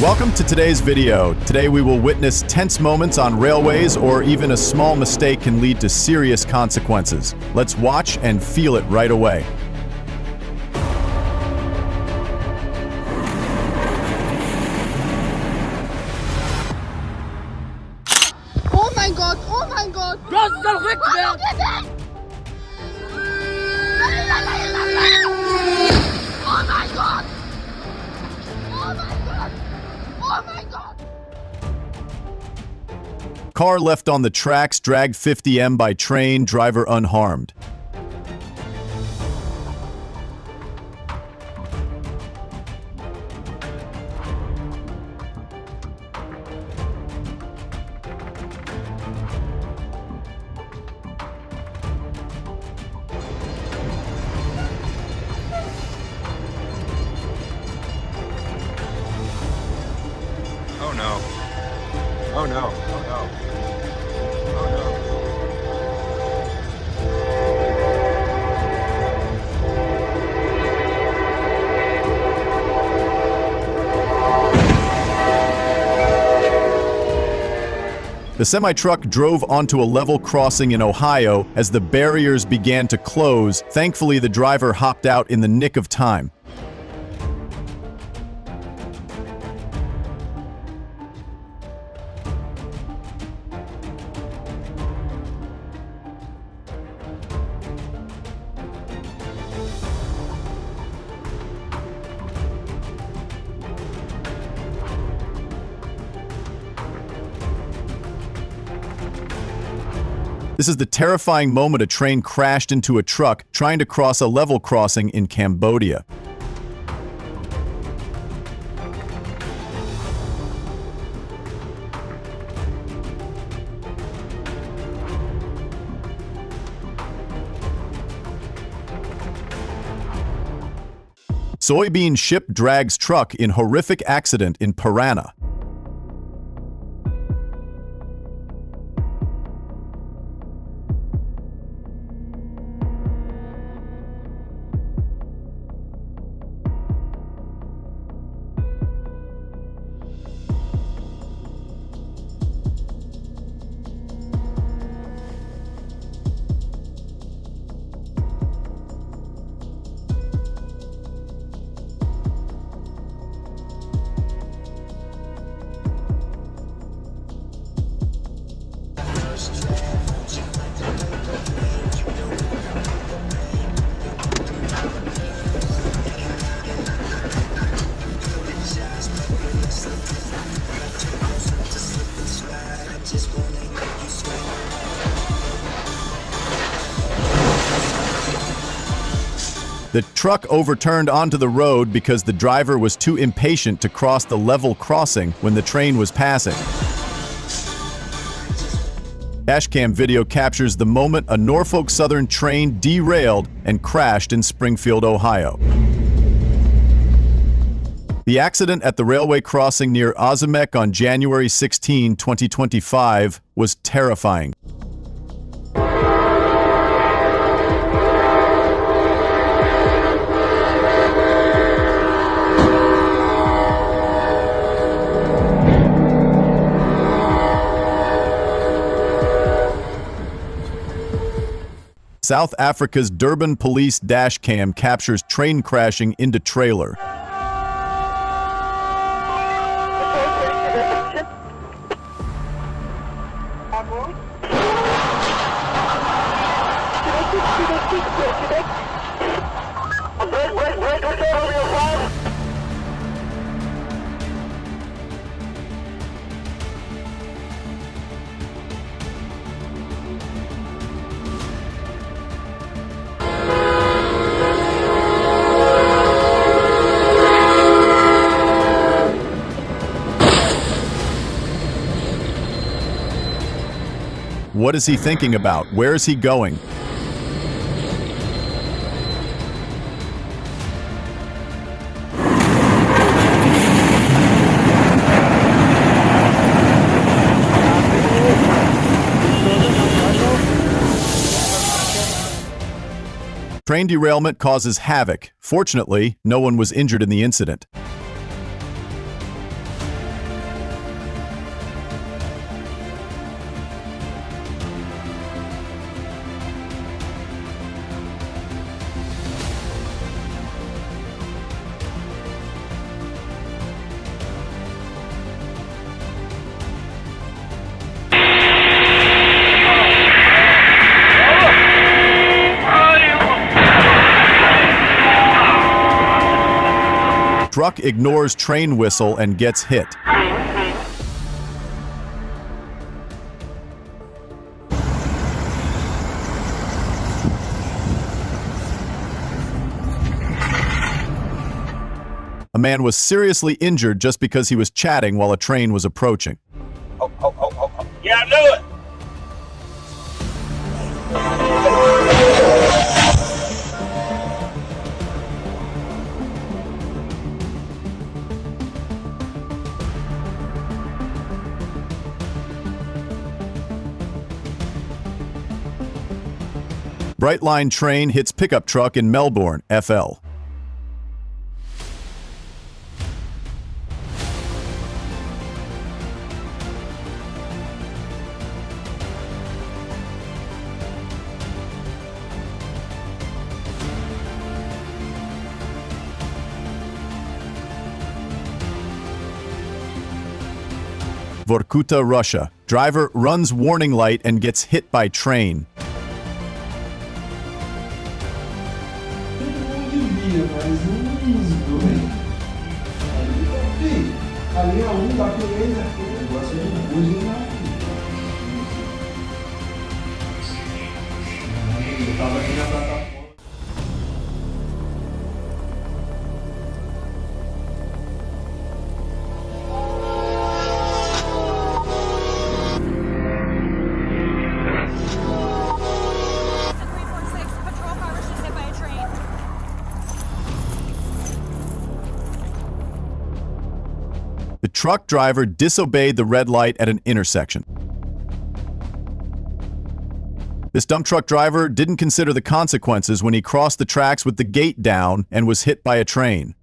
Welcome to today's video. Today we will witness tense moments on railways, or even a small mistake can lead to serious consequences. Let's watch and feel it right away. Oh my god, oh my god! Raus ist doch weg, wer? Oh my god! Oh my god! Oh my god! Car left on the tracks, dragged 50 m by train, driver unharmed. Oh no. Oh no. Oh no. Oh no. The semi-truck drove onto a level crossing in Ohio as the barriers began to close. Thankfully, the driver hopped out in the nick of time. This is the terrifying moment a train crashed into a truck trying to cross a level crossing in Cambodia. Soybean ship drags truck in horrific accident in Parana. The truck overturned onto the road because the driver was too impatient to cross the level crossing when the train was passing. Dashcam video captures the moment a Norfolk Southern train derailed and crashed in Springfield, Ohio. The accident at the railway crossing near Ozimek on January 16, 2025 was terrifying. South Africa's Durban police dashcam captures train crashing into trailer. What is he thinking about? Where is he going? Train derailment causes havoc. Fortunately, no one was injured in the incident. truck ignores train whistle and gets hit. A man was seriously injured just because he was chatting while a train was approaching. Yeah, I knew it. Brightline train hits pickup truck in Melbourne, FL. Vorkuta, Russia. Driver runs warning light and gets hit by train. The truck driver disobeyed the red light at an intersection. This dump truck driver didn't consider the consequences when he crossed the tracks with the gate down and was hit by a train.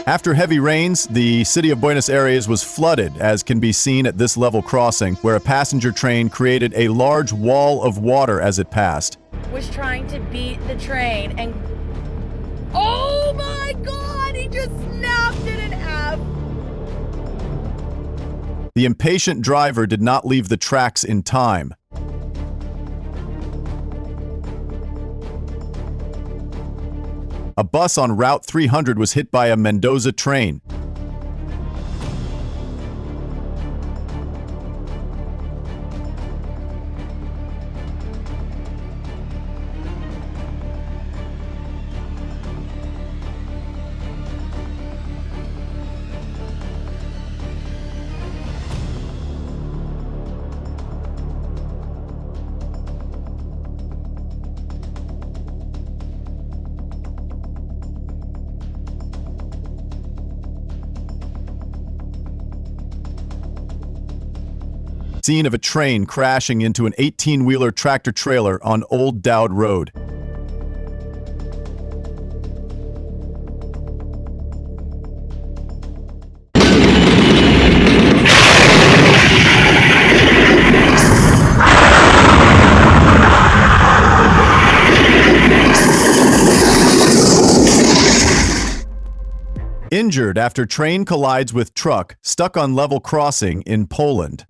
After heavy rains, the city of Buenos Aires was flooded, as can be seen at this level crossing, where a passenger train created a large wall of water as it passed. Was trying to beat the train and oh my god, he just snapped it in half. The impatient driver did not leave the tracks in time. A bus on Route 300 was hit by a Mendoza train. Scene of a train crashing into an 18-wheeler tractor-trailer on Old Dowd Road. Injured after train collides with truck stuck on level crossing in Poland.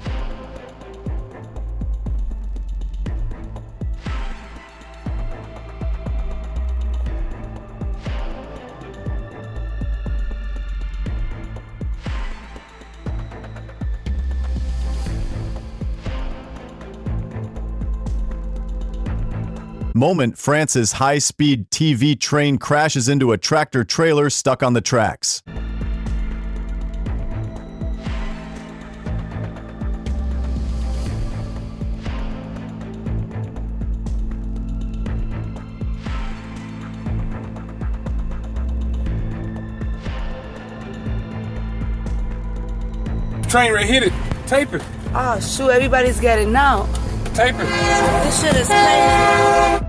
Moment France's high-speed TV train crashes into a tractor-trailer stuck on the tracks. Train right hit it. Tape it. Oh shoot, everybody's getting out. Tape it. This shit is crazy.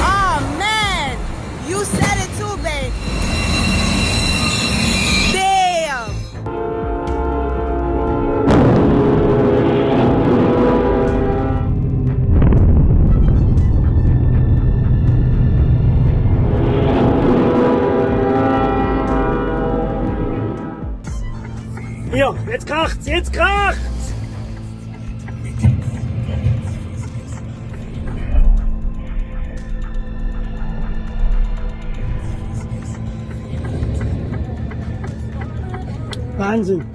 Oh man, you said it too, babe. Damn. Jetzt kracht's, jetzt kracht's! Wahnsinn.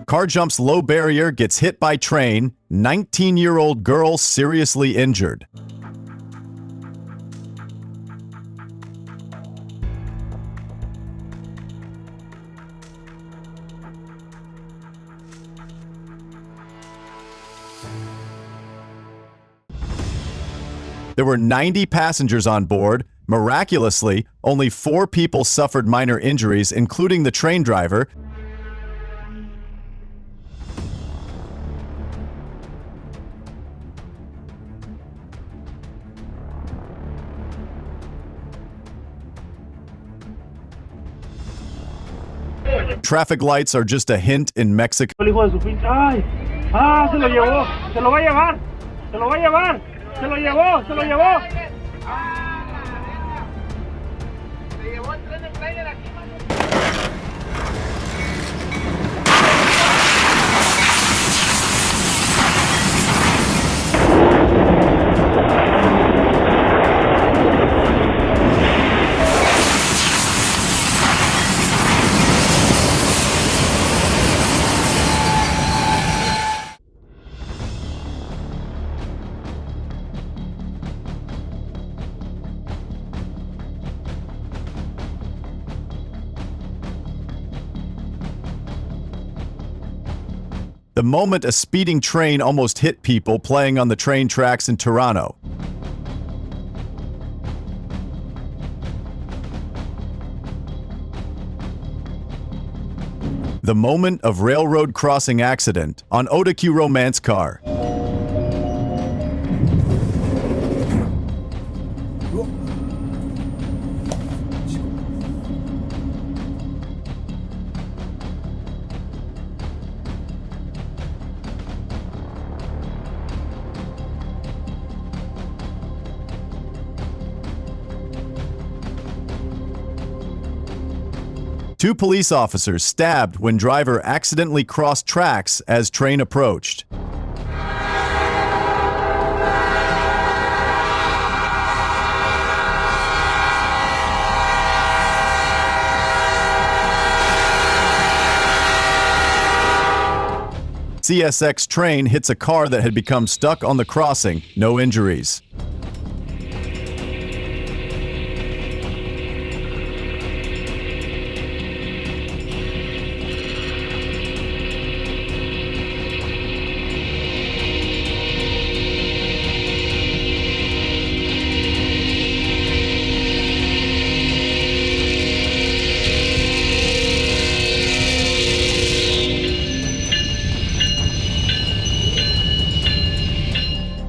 Car jumps low barrier, gets hit by train, 19-year-old girl seriously injured. There were 90 passengers on board. Miraculously, only 4 people suffered minor injuries, including the train driver. Traffic lights are just a hint in Mexico. El hijo de su pinche. ¡Ay! ¡Ah! ¡Se lo llevó! ¡Se lo va a llevar! ¡Se lo va a llevar! ¡Se lo llevó! ¡Se lo llevó! Se llevó el tren de trailer aquí, mano. The moment a speeding train almost hit people playing on the train tracks in Toronto. The moment of railroad crossing accident on Otakyu romance car. Two police officers stabbed when driver accidentally crossed tracks as train approached. CSX train hits a car that had become stuck on the crossing. No injuries.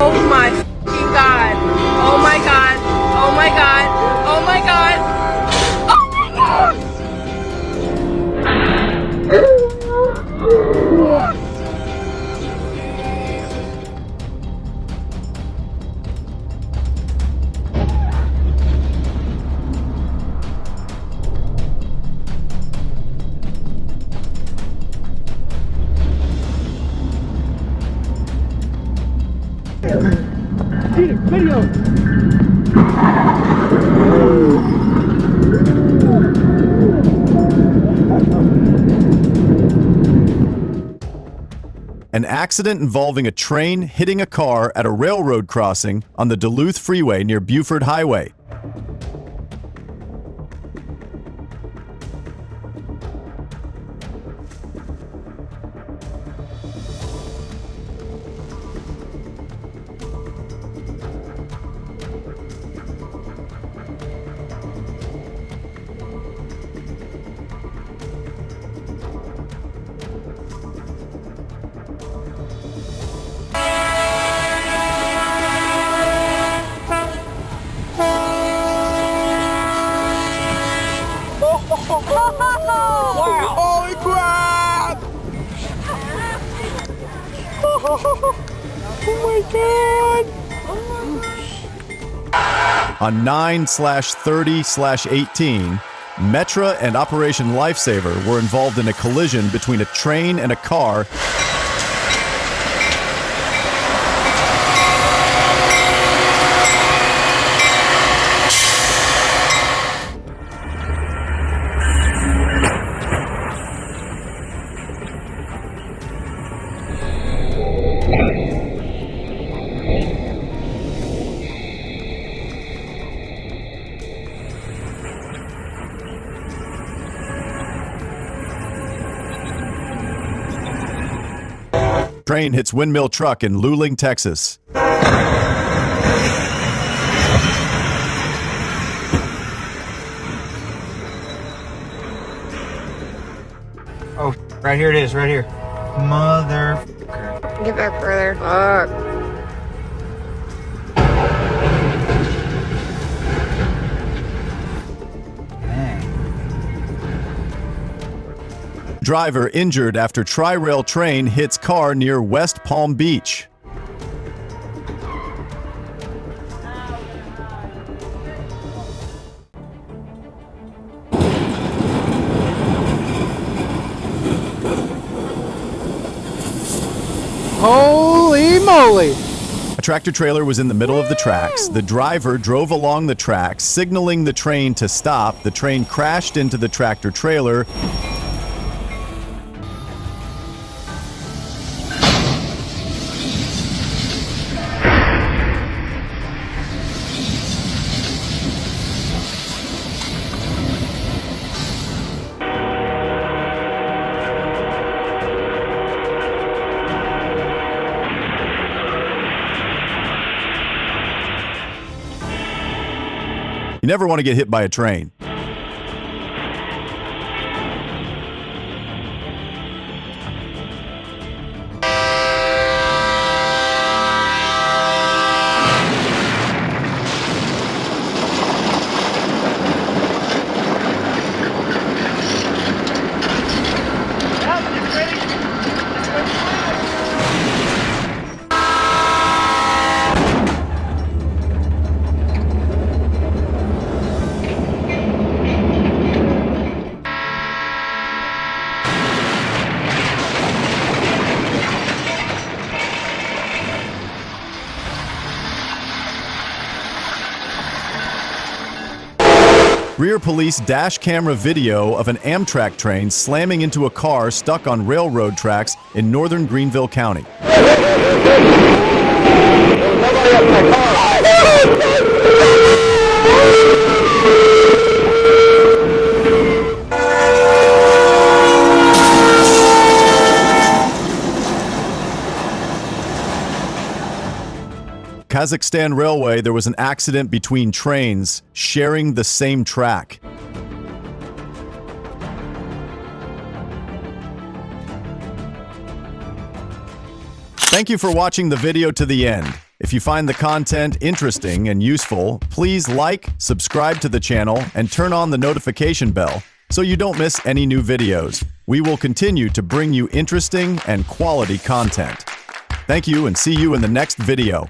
Oh my fucking god. Oh my god. Oh my god. Oh my god. Oh my god. Video! An accident involving a train hitting a car at a railroad crossing on the Duluth Freeway near Buford Highway. Holy crap! Oh my god! On 9/30/18, Metra and Operation Lifesaver were involved in a collision between a train and a car. Train hits windmill truck in Luling, Texas. Oh, right here it is, right here. Mother. Get back further. Fuck. Driver injured after tri-rail train hits car near West Palm Beach. Holy moly! A tractor trailer was in the middle of the tracks. The driver drove along the tracks, signaling the train to stop. The train crashed into the tractor trailer. You never want to get hit by a train. Rear police dash camera video of an Amtrak train slamming into a car stuck on railroad tracks in northern Greenville County. Kazakhstan Railway, there was an accident between trains sharing the same track. Thank you for watching the video to the end. If you find the content interesting and useful, please like, subscribe to the channel, and turn on the notification bell so you don't miss any new videos. We will continue to bring you interesting and quality content. Thank you and see you in the next video.